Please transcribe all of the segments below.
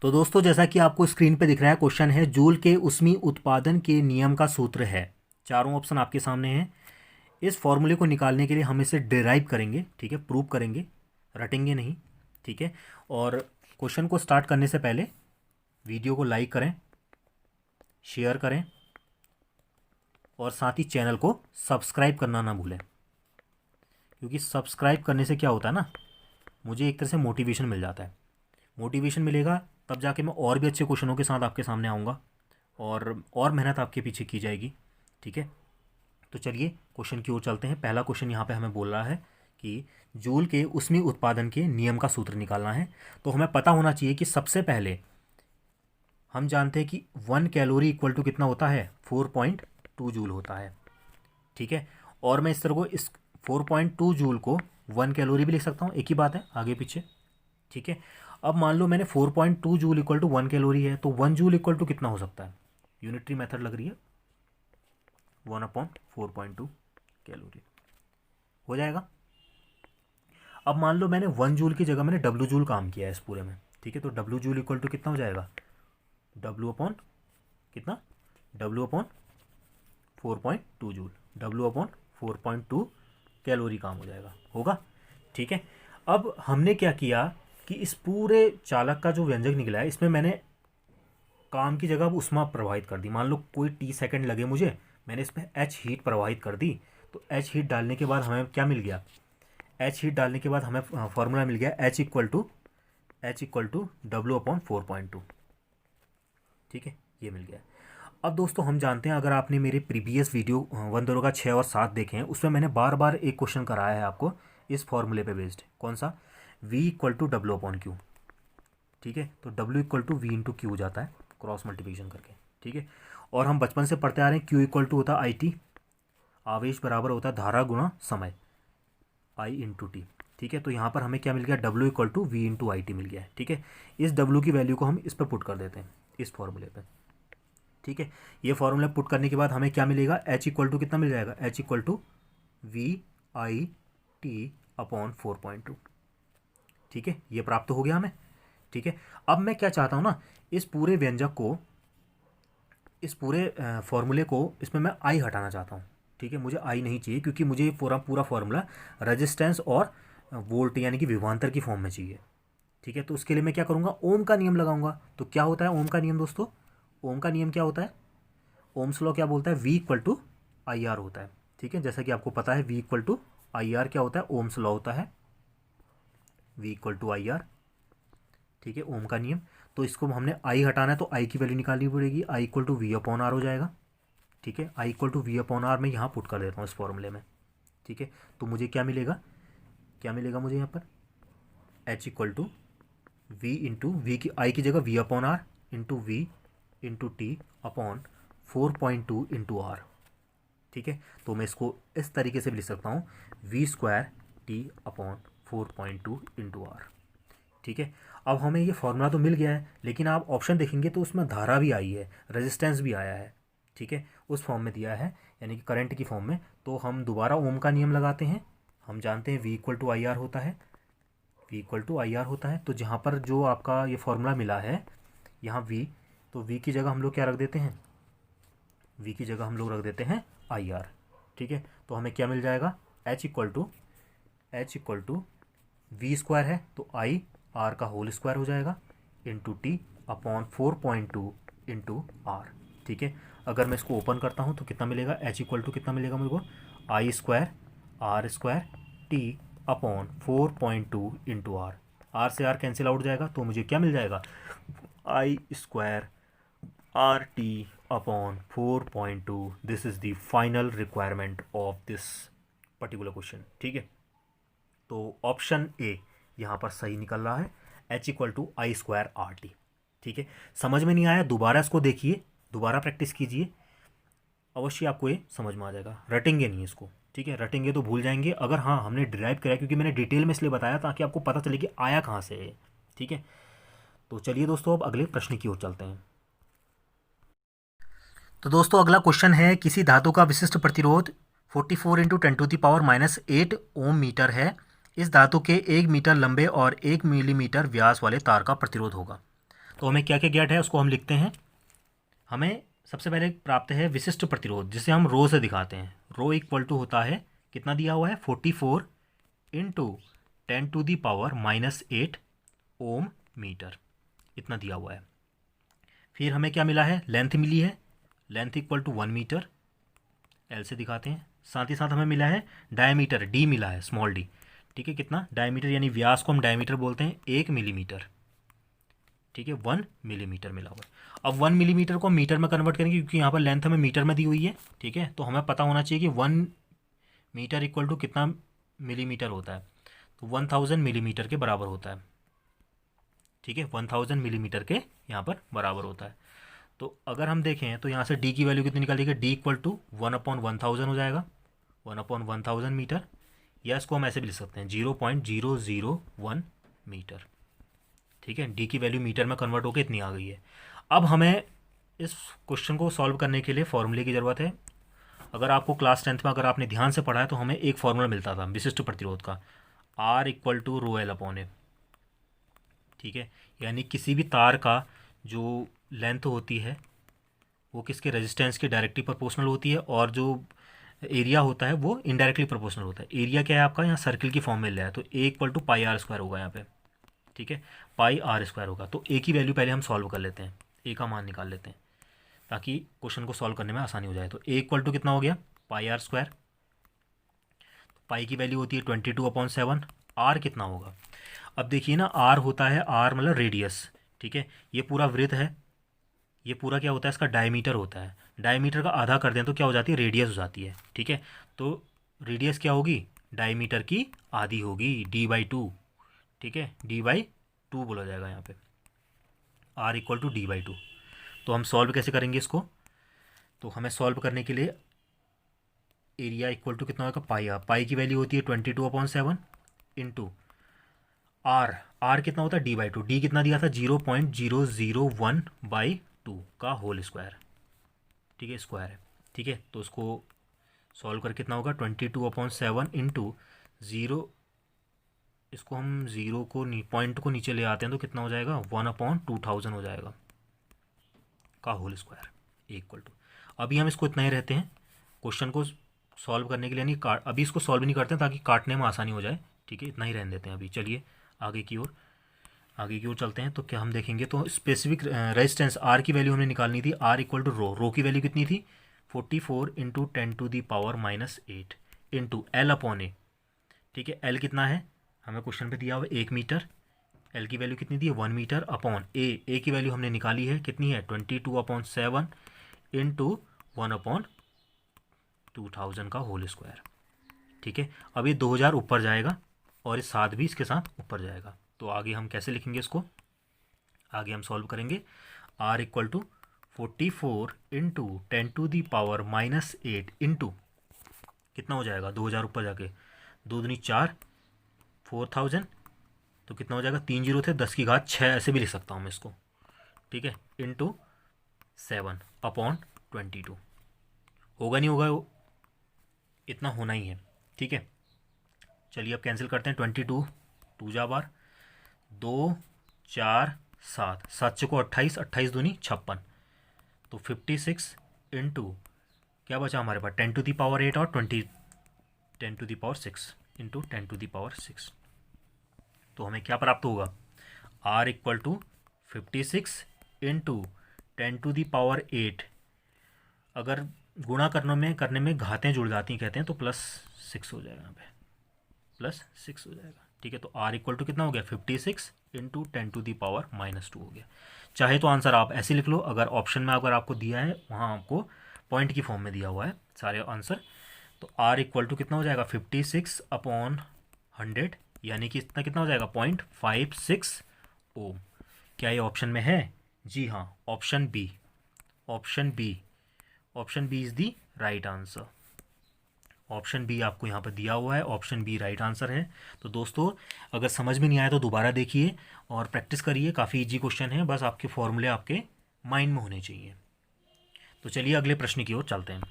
तो दोस्तों जैसा कि आपको स्क्रीन पे दिख रहा है, क्वेश्चन है जूल के उष्मी उत्पादन के नियम का सूत्र है। चारों ऑप्शन आपके सामने हैं। इस फॉर्मूले को निकालने के लिए हम इसे डिराइव करेंगे, ठीक है, प्रूव करेंगे, रटेंगे नहीं, ठीक है। और क्वेश्चन को स्टार्ट करने से पहले वीडियो को लाइक करें, शेयर करें और साथ ही चैनल को सब्सक्राइब करना ना भूलें, क्योंकि सब्सक्राइब करने से क्या होता है ना, मुझे एक तरह से मोटिवेशन मिल जाता है। मोटिवेशन मिलेगा तब जाके मैं और भी अच्छे क्वेश्चनों के साथ आपके सामने आऊँगा और मेहनत आपके पीछे की जाएगी, ठीक है। तो चलिए क्वेश्चन की ओर चलते हैं। पहला क्वेश्चन यहाँ पे हमें बोल रहा है कि जूल के उष्मी उत्पादन के नियम का सूत्र निकालना है। तो हमें पता होना चाहिए कि सबसे पहले हम जानते हैं कि 1 कैलोरी इक्वल टू कितना होता है, 4.2 जूल होता है, ठीक है। और मैं इस तरह को इस 4.2 जूल को 1 कैलोरी भी लिख सकता हूँ, एक ही बात है, आगे पीछे, ठीक है। अब मान लो मैंने 4.2 जूल इक्वल टू 1 कैलोरी है, तो 1 जूल इक्वल टू कितना हो सकता है, यूनिटरी मेथड लग रही है, 1/4.2 कैलोरी हो जाएगा। अब मान लो मैंने 1 जूल की जगह मैंने W जूल काम किया है इस पूरे में, ठीक है। तो W जूल इक्वल टू कितना हो जाएगा, W अपॉन कितना, W/4.2 जूल, W/4.2 कैलोरी काम हो जाएगा, होगा, ठीक है। अब हमने क्या किया कि इस पूरे चालक का जो व्यंजक निकला है इसमें मैंने काम की जगह अब ऊष्मा प्रवाहित कर दी। मान लो कोई T सेकंड लगे मुझे, मैंने इसमें H हीट प्रवाहित कर दी। तो H हीट डालने के बाद हमें क्या मिल गया, H हीट डालने के बाद हमें फॉर्मूला मिल गया H इक्वल टू W/4.2, ठीक है, ये मिल गया। अब दोस्तों हम जानते हैं, अगर आपने मेरे प्रीवियस वीडियो 1/6 और 7 देखे हैं, उसमें मैंने बार बार एक क्वेश्चन कराया है आपको इस फॉर्मूले पे बेस्ड, कौन सा, V=W/Q, ठीक है। तो W=V/Q हो जाता है क्रॉस मल्टीप्लिकेशन करके, ठीक है। और हम बचपन से पढ़ते आ रहे हैं Q होता है IT, आवेश बराबर होता है धारा गुणा समय, I/T, ठीक है। तो यहाँ पर हमें क्या मिल गया, W=V/IT मिल गया है, ठीक है। इस W की वैल्यू को हम इस पर पुट कर देते हैं, इस फॉर्मूले पे, ठीक है। ये फॉर्मूला पुट करने के बाद हमें क्या मिलेगा, H इक्वल टू कितना मिल जाएगा, H=V/IT/4.2, ठीक है, ये प्राप्त हो गया हमें, ठीक है। अब मैं क्या चाहता हूँ ना, इस पूरे व्यंजक को, इस पूरे फॉर्मूले को, इसमें मैं आई हटाना चाहता हूँ, ठीक है। मुझे आई नहीं चाहिए, क्योंकि मुझे ये पूरा पूरा फॉर्मूला रेजिस्टेंस और वोल्ट यानी कि विभवांतर की फॉर्म में चाहिए, ठीक है। तो उसके लिए मैं क्या करूँगा, ओम का नियम लगाऊंगा। तो क्या होता है ओम का नियम दोस्तों, ओम का नियम क्या होता है, ओम्स लॉ क्या बोलता है, V=IR होता है, ठीक है। जैसा कि आपको पता है V=IR क्या होता है, ओम्स लॉ होता है, V=IR, ठीक है, ओम का नियम। तो इसको हमने आई हटाना है, तो आई की वैल्यू निकालनी पड़ेगी, I=V/R हो जाएगा, ठीक है। I=V/R में यहाँ पुट कर देता हूँ इस फॉर्मूले में, ठीक है। तो मुझे क्या मिलेगा, क्या मिलेगा मुझे यहाँ पर, H=V की आई की जगह V/R इंटू V/T/4.2 ठीक है। तो मैं इसको इस तरीके से भी लिख सकता हूँ, V²T/4.2 ठीक है। अब हमें ये फॉर्मूला तो मिल गया है, लेकिन आप ऑप्शन देखेंगे तो उसमें धारा भी आई है, रेजिस्टेंस भी आया है, ठीक है, उस फॉर्म में दिया है, यानी कि करंट की फॉर्म में। तो हम दोबारा ओम का नियम लगाते हैं। हम जानते हैं V=IR होता है, V=IR होता है। तो जहाँ पर जो आपका ये फॉर्मूला मिला है यहाँ V, तो V की जगह हम लोग क्या रख देते हैं, V की जगह हम लोग रख देते हैं IR, ठीक है। तो हमें क्या मिल जाएगा, H=V² है, तो IR का होल स्क्वायर हो जाएगा इंटू T/4.2 इंटू R, ठीक है। अगर मैं इसको ओपन करता हूँ तो कितना मिलेगा, H= कितना मिलेगा मुझको, I²R² T/4.2 into R, R से R कैंसिल आउट जाएगा, तो मुझे क्या मिल जाएगा, I²RT/4.2। This is the final requirement of this particular question, ठीक है। तो ऑप्शन ए यहाँ पर सही निकल रहा है, H=I²RT, ठीक है। समझ में नहीं आया, दोबारा इसको देखिए, दोबारा प्रैक्टिस कीजिए, अवश्य आपको ये समझ में आ जाएगा। रटेंगे नहीं इसको, ठीक है, रटेंगे तो भूल जाएंगे। अगर हाँ हमने डिराइव कराया, क्योंकि मैंने डिटेल में इसलिए बताया ताकि आपको पता चले कि आया कहाँ से है, ठीक है। तो चलिए दोस्तों, अब अगले प्रश्न की ओर चलते हैं। तो दोस्तों अगला क्वेश्चन है, किसी धातु का विशिष्ट प्रतिरोध 44 × 10⁻8 ओम मीटर है। इस धातु के 1 मीटर लंबे और 1 मिलीमीटर व्यास वाले तार का प्रतिरोध होगा। तो हमें क्या क्या ज्ञात है उसको हम लिखते हैं। हमें सबसे पहले प्राप्त है विशिष्ट प्रतिरोध, जिसे हम रो से दिखाते हैं। रो इक्वल टू होता है, कितना दिया हुआ है, 44 इंटू 10⁻⁻8 ओम मीटर, इतना दिया हुआ है। फिर हमें क्या मिला है, लेंथ मिली है, length equal to 1 meter, L से दिखाते हैं। साथ ही साथ हमें मिला है डायमीटर, डी मिला है, स्मॉल डी, ठीक है। कितना, डायमीटर यानी व्यास को हम डायमीटर बोलते हैं, 1 मिलीमीटर, ठीक है, 1 मिलीमीटर मिला हुआ है। अब 1 मिलीमीटर को मीटर में कन्वर्ट करेंगे, क्योंकि यहाँ पर लेंथ हमें मीटर में दी हुई है, ठीक है। तो हमें पता होना चाहिए कि 1 मीटर इक्वल टू कितना मिलीमीटर होता है, तो 1000 मिलीमीटर के बराबर होता है, ठीक है। 1000 मिलीमीटर के यहाँ पर बराबर होता है। तो अगर हम देखें तो यहाँ से डी की वैल्यू कितनी निकालेंगे, डी इक्वल टू 1/1000 हो जाएगा, 1/1000 मीटर, या इसको हम ऐसे भी लिख सकते हैं 0.001 मीटर, ठीक है। डी की वैल्यू मीटर में कन्वर्ट होकर इतनी आ गई है। अब हमें इस क्वेश्चन को सॉल्व करने के लिए फॉर्मूले की ज़रूरत है। अगर आपको क्लास 10th में अगर आपने ध्यान से पढ़ा है तो हमें एक फॉर्मूला मिलता था विशिष्ट प्रतिरोध का, R equal to rho L upon A, ठीक है। यानी किसी भी तार का जो लेंथ होती है वो किसके, रेजिस्टेंस के डायरेक्टली प्रोपोर्शनल होती है, और जो एरिया होता है वो इनडायरेक्टली प्रोपोर्शनल होता है। एरिया क्या है आपका, यहाँ सर्किल की फॉर्म में लिया है, तो A equal to pi are square होगा यहाँ पे, ठीक है, पाई आर स्क्वायर होगा। तो ए की वैल्यू पहले हम सॉल्व कर लेते हैं, ए का मान निकाल लेते हैं ताकि क्वेश्चन को सॉल्व करने में आसानी हो जाए। तो ए इक्वल टू कितना हो गया, पाई आर स्क्वायर, पाई की वैल्यू होती है 22/7, आर कितना होगा। अब देखिए ना, आर होता है, आर मतलब रेडियस, ठीक है। ये पूरा वृत्त है, ये पूरा क्या होता है, इसका डायमीटर होता है। डायमीटर का आधा कर दें तो क्या हो जाती है, रेडियस हो जाती है, ठीक है। तो रेडियस क्या होगी, डायमीटर की आधी होगी, d/2, ठीक है, d/2 बोला जाएगा यहाँ पे, r इक्वल टू d/2। तो हम सॉल्व कैसे करेंगे इसको, तो हमें सॉल्व करने के लिए एरिया इक्वल टू कितना होगा, पाई आर, पाई की वैल्यू होती है 22/7 इंटू आर कितना होता है, d/2, डी कितना दिया था 0.001/2 का होल स्क्वायर, ठीक है, स्क्वायर है, ठीक है। तो उसको सॉल्व करके कितना होगा 22/7 इंटू 0, इसको हम ज़ीरो को पॉइंट को नीचे ले आते हैं तो कितना हो जाएगा 1/2000 हो जाएगा का होल स्क्वायर इक्वल टू। अभी हम इसको इतना ही रहते हैं, क्वेश्चन को सॉल्व करने के लिए नहीं काट, अभी इसको सॉल्व नहीं करते हैं ताकि काटने में आसानी हो जाए, ठीक है, इतना ही रहने देते हैं अभी। चलिए आगे की ओर चलते हैं। तो क्या हम देखेंगे, तो स्पेसिफिक रेजिस्टेंस आर की वैल्यू हमने निकालनी थी, आर इक्वल टू रो की वैल्यू कितनी थी 44 into 10⁻⁻8 into L upon A, ठीक है। एल कितना है, हमें क्वेश्चन पे दिया हुआ 1 मीटर, एल की वैल्यू कितनी दी है 1 मीटर, अपॉन ए की वैल्यू हमने निकाली है कितनी है 22/7 इंटू 1/2000 का होल स्क्वायर, ठीक है। अब ये 2000 ऊपर जाएगा और इस 7 भी इसके साथ ऊपर जाएगा। तो आगे हम कैसे लिखेंगे इसको, आगे हम सॉल्व करेंगे, r equal to 44 into 10⁻⁻8 into कितना हो जाएगा 2000 ऊपर जाके 2 दूनी 4, 4000, तो कितना हो जाएगा 3 जीरो थे 10 की घात 6, ऐसे भी लिख सकता हूँ मैं इसको, ठीक है, इंटू 7/22। होगा नहीं होगा, इतना होना ही है, ठीक है। चलिए अब कैंसिल करते हैं, 22 2 जा बार, 2 4 7, 7 चौको 28, 28 दूनी 56, तो 56 इंटू क्या बचा हमारे पास 10⁸ और 10⁶ इंटू 10⁶। तो हमें क्या प्राप्त होगा, r इक्वल टू 56 इंटू 10⁸। अगर गुणा करने में घातें जुड़ जाती हैं कहते हैं, तो +6 हो जाएगा, यहाँ पे +6 हो जाएगा, ठीक है। तो r इक्वल टू कितना हो गया 56 इंटू 10⁻⁻2 हो गया। चाहे तो आंसर आप ऐसे लिख लो, अगर ऑप्शन में अगर आपको दिया है वहाँ आपको पॉइंट की फॉर्म में दिया हुआ है सारे आंसर, तो r इक्वल टू कितना हो जाएगा 56/100, यानी कि इतना कितना हो जाएगा 0.56 ओम। क्या ये ऑप्शन में है, जी हाँ, option B is the right answer. Option B आपको यहाँ पर दिया हुआ है, ऑप्शन बी राइट आंसर है। तो दोस्तों अगर समझ में नहीं आया तो दोबारा देखिए और प्रैक्टिस करिए, काफ़ी इजी क्वेश्चन है, बस आपके फॉर्मूले आपके माइंड में होने चाहिए। तो चलिए अगले प्रश्न की ओर चलते हैं।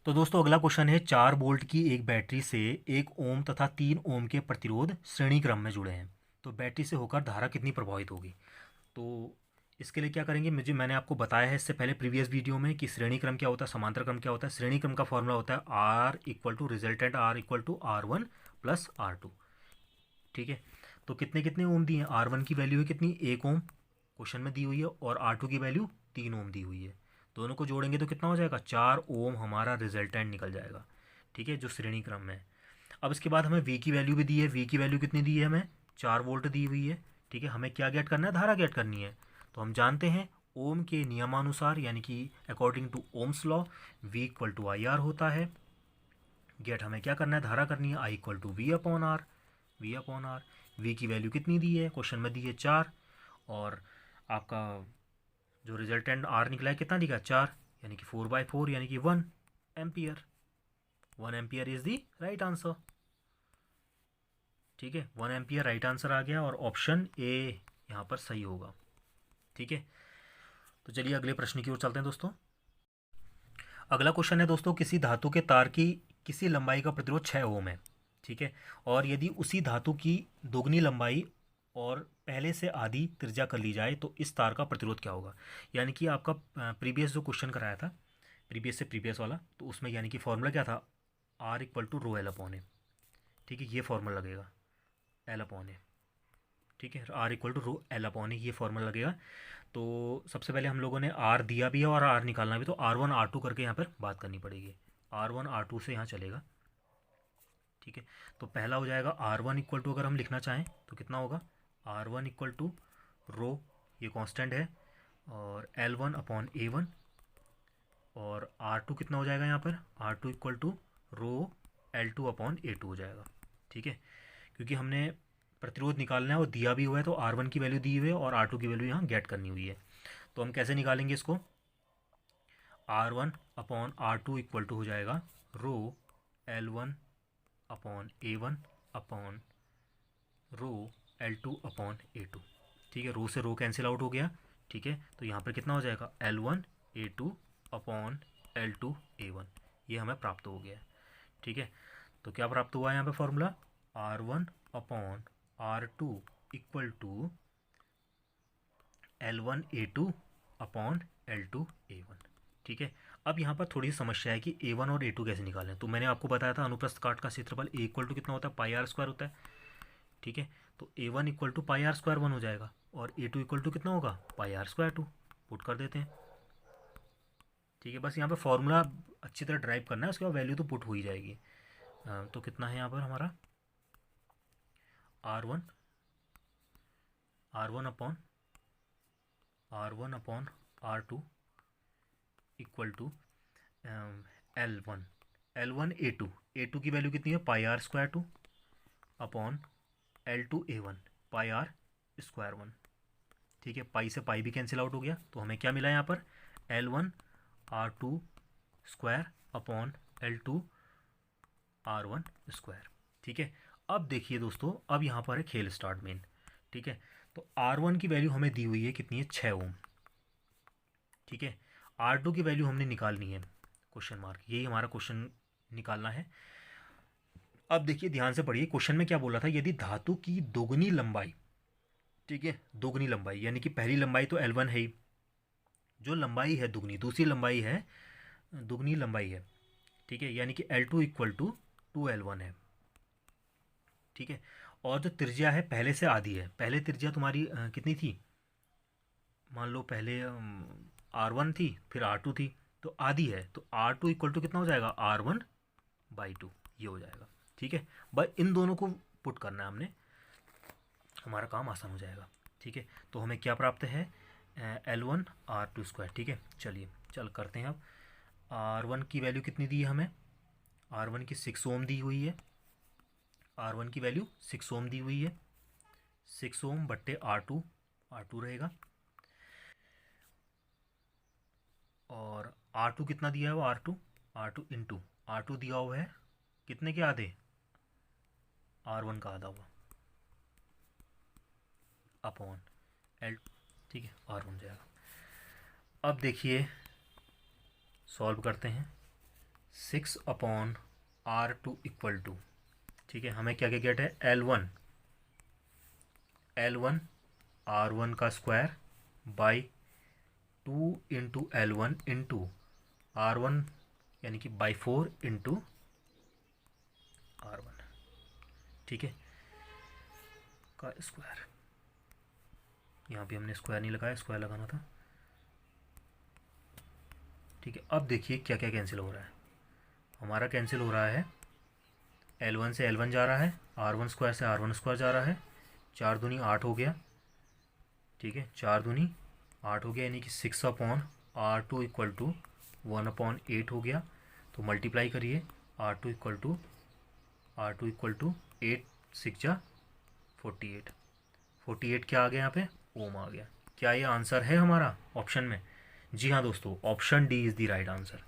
तो दोस्तों अगला क्वेश्चन है, 4 वोल्ट की एक बैटरी से 1 ओम तथा 3 ओम के प्रतिरोध श्रेणी क्रम में जुड़े हैं। तो बैटरी से होकर धारा कितनी प्रभावित होगी। तो इसके लिए क्या करेंगे, मैंने आपको बताया है इससे पहले प्रीवियस वीडियो में कि श्रेणी क्रम क्या होता है, समांतर क्रम क्या होता है। श्रेणी क्रम का फॉर्मूला होता है R equal to resultant R equal to R1 plus R2। ठीक है, तो कितने कितने ओम दिए हैं, R1 की वैल्यू है कितनी, 1 ओम क्वेश्चन में दी हुई है, और R2 की वैल्यू 3 ओम दी हुई है। दोनों को जोड़ेंगे तो कितना हो जाएगा, 4 ओम हमारा रिजल्टेंट निकल जाएगा। ठीक है, जो श्रेणी क्रम में है। अब इसके बाद हमें V की वैल्यू भी दी है। V की वैल्यू कितनी दी है, हमें 4 वोल्ट दी हुई है। ठीक है, हमें क्या गेट करना है, धारा गेट करनी है। तो हम जानते हैं ओम के नियमानुसार, यानी कि according to Ohm's law, V equal to IR होता है। गेट हमें क्या करना है, धारा करनी है, I equal to V upon R. V की वैल्यू कितनी दी है, क्वेश्चन में दी है 4, और आपका जो रिजल्टेंट R निकला है कितना दिखा, 4, यानी कि 4/4 यानी कि 1 ampere. 1 ampere is the right answer. ठीक है, 1 एम्पियर राइट आंसर आ गया, और ऑप्शन ए यहाँ पर सही होगा। ठीक है, तो चलिए अगले प्रश्न की ओर चलते हैं दोस्तों। अगला क्वेश्चन है दोस्तों, किसी धातु के तार की किसी लंबाई का प्रतिरोध 6 ओम है। ठीक है, और यदि उसी धातु की दोगुनी लंबाई और पहले से आधी त्रिज्या कर ली जाए तो इस तार का प्रतिरोध क्या होगा। यानी कि आपका प्रीवियस जो क्वेश्चन कराया था, प्रीवियस से प्रीवियस वाला, तो उसमें यानी कि फॉर्मूला क्या था, R equal to rho L upon A. ठीक है, ये फॉर्मूला लगेगा एल अपॉन ए। ठीक है, R equal to rho L upon A, ये फॉर्मूला लगेगा। तो सबसे पहले हम लोगों ने R दिया भी है और R निकालना भी, तो R1 R2 करके यहाँ पर बात करनी पड़ेगी। R1 R2 से यहाँ चलेगा। ठीक है, तो पहला हो जाएगा R1 इक्वल टू, अगर हम लिखना चाहें तो कितना होगा, R1 इक्वल टू रो, ये कांस्टेंट है, और L1 अपॉन A1, और R2 कितना हो जाएगा यहाँ पर, R2 equal to row L2 upon A2 हो जाएगा। ठीक है, क्योंकि हमने प्रतिरोध निकालना है और दिया भी हुआ है, तो R1 की वैल्यू दी हुई है और R2 की वैल्यू यहाँ गेट करनी हुई है। तो हम कैसे निकालेंगे इसको, R1 upon R2 equal to हो जाएगा रो L1 upon A1 upon rho L2 upon A2। ठीक है, रो से रो कैंसिल आउट हो गया। ठीक है, तो यहाँ पर कितना हो जाएगा, L1 A2 upon L2 A1, ये हमें प्राप्त हो गया। ठीक है, तो क्या प्राप्त हुआ है यहाँ पे formula, R1 upon R2 equal to L1 A2 upon L2 A1। ठीक है, अब यहाँ पर थोड़ी समस्या है कि A1 और A2 कैसे निकालें। तो मैंने आपको बताया था अनुप्रस्थ काट का क्षेत्रफल A इक्वल टू कितना होता है, पाई आर स्क्वायर होता है। ठीक है, तो A1 equal to pi are square 1 हो जाएगा, और A2 इक्वल टू कितना होगा, पाई आर स्क्वायर 2। पुट कर देते हैं। ठीक है, बस यहाँ पे फॉर्मूला अच्छी तरह ड्राइव करना है, उसके बाद वैल्यू तो पुट हो ही जाएगी। तो कितना है यहाँ पर हमारा, R1 upon R2 equal to L1 A2 की वैल्यू कितनी है, pi are square 2 upon L2 A1 pi are square 1। ठीक है, पाई से पाई भी कैंसिल आउट हो गया, तो हमें क्या मिला यहाँ पर, L1 R2 square upon L2 R1 square. ठीक है, अब देखिए दोस्तों, अब यहाँ पर है खेल स्टार्ट मेन। ठीक है, तो R1 की वैल्यू हमें दी हुई है कितनी है, 6 ओम। ठीक है, R2 की वैल्यू हमने निकालनी है, क्वेश्चन मार्क, यही हमारा क्वेश्चन निकालना है। अब देखिए ध्यान से पढ़िए, क्वेश्चन में क्या बोला था, यदि धातु की दोगुनी लंबाई, ठीक है, दोगुनी लंबाई यानी कि पहली लंबाई तो L1 है ही, जो लंबाई है दुगनी, दूसरी लंबाई है दुगनी लंबाई है। ठीक है, यानी कि L2 इक्वल टू 2L1 है। ठीक है, और जो त्रिज्या है पहले से आधी है, पहले त्रिज्या तुम्हारी कितनी थी, मान लो पहले R1 थी, फिर R2 थी, तो आधी है, तो R2 इक्वल टू कितना हो जाएगा, R1/2, ये हो जाएगा। ठीक है, बस इन दोनों को पुट करना है हमने, हमारा काम आसान हो जाएगा। ठीक है, तो हमें क्या प्राप्त है, L1 R2 स्क्वायर। ठीक है, चलिए करते हैं। अब R1 की वैल्यू कितनी दी है हमें, R1 की 6 ओम दी हुई है, R1 की वैल्यू 6 ओम दी हुई है, 6 ओम बट्टे R2 रहेगा, और R2 कितना दिया है, वो R2 इंटू R2 दिया हुआ है कितने के आधे, R1 का आधा हुआ, अपॉन L। ठीक है, R1 जाएगा। अब देखिए सॉल्व करते हैं, 6 अपॉन R2 इक्वल टू, ठीक है, हमें क्या क्या गेट है, L1 L1 R1 का square by 2 into L1 into R1 यानी कि बाई 4 इंटू R1, ठीक है, का स्क्वायर। यहाँ पे हमने स्क्वायर नहीं लगाया, स्क्वायर लगाना था, ठीक है। अब देखिए क्या क्या कैंसिल हो रहा है। हमारा कैंसिल हो रहा है, L1 से L1 जा रहा है, R1 स्क्वायर से R1 स्क्वायर जा रहा है, 4 दूनी 8 हो गया, ठीक है, 4 दूनी 8 हो गया, यानी कि 6/R2 इक्वल टू 1/8 हो गया। तो मल्टीप्लाई करिए, R2 इक्वल टू 8 6 जा 48, 48 क्या आ गया यहाँ पे, ओम आ गया। क्या ये आंसर है हमारा ऑप्शन में? जी हाँ दोस्तों, option D is the right answer.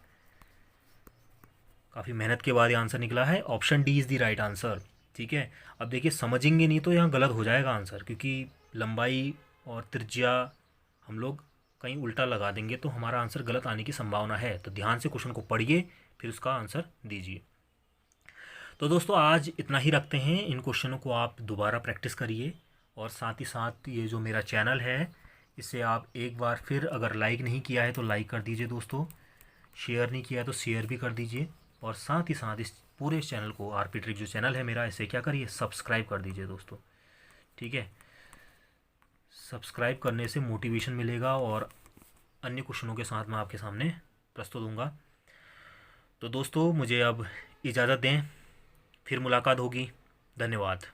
काफ़ी मेहनत के बाद ये आंसर निकला है, option D is the right answer, ठीक है। अब देखिए समझेंगे नहीं तो यहाँ गलत हो जाएगा आंसर, क्योंकि लंबाई और त्रिज्या हम लोग कहीं उल्टा लगा देंगे तो हमारा आंसर गलत आने की संभावना है। तो ध्यान से क्वेश्चन को पढ़िए, फिर उसका आंसर दीजिए। तो दोस्तों आज इतना ही रखते हैं, इन क्वेश्चनों को आप दोबारा प्रैक्टिस करिए, और साथ ही साथ ये जो मेरा चैनल है इसे आप एक बार फिर अगर लाइक नहीं किया है तो लाइक कर दीजिए दोस्तों, शेयर नहीं किया है तो शेयर भी कर दीजिए, और साथ ही साथ इस पूरे चैनल को, आरपी ट्रिक जो चैनल है मेरा, इसे क्या करिए, सब्सक्राइब कर दीजिए दोस्तों, ठीक है। सब्सक्राइब करने से मोटिवेशन मिलेगा और अन्य क्वेश्चनों के साथ मैं आपके सामने प्रस्तुत दूंगा। तो दोस्तों मुझे अब इजाज़त दें, फिर मुलाकात होगी, धन्यवाद।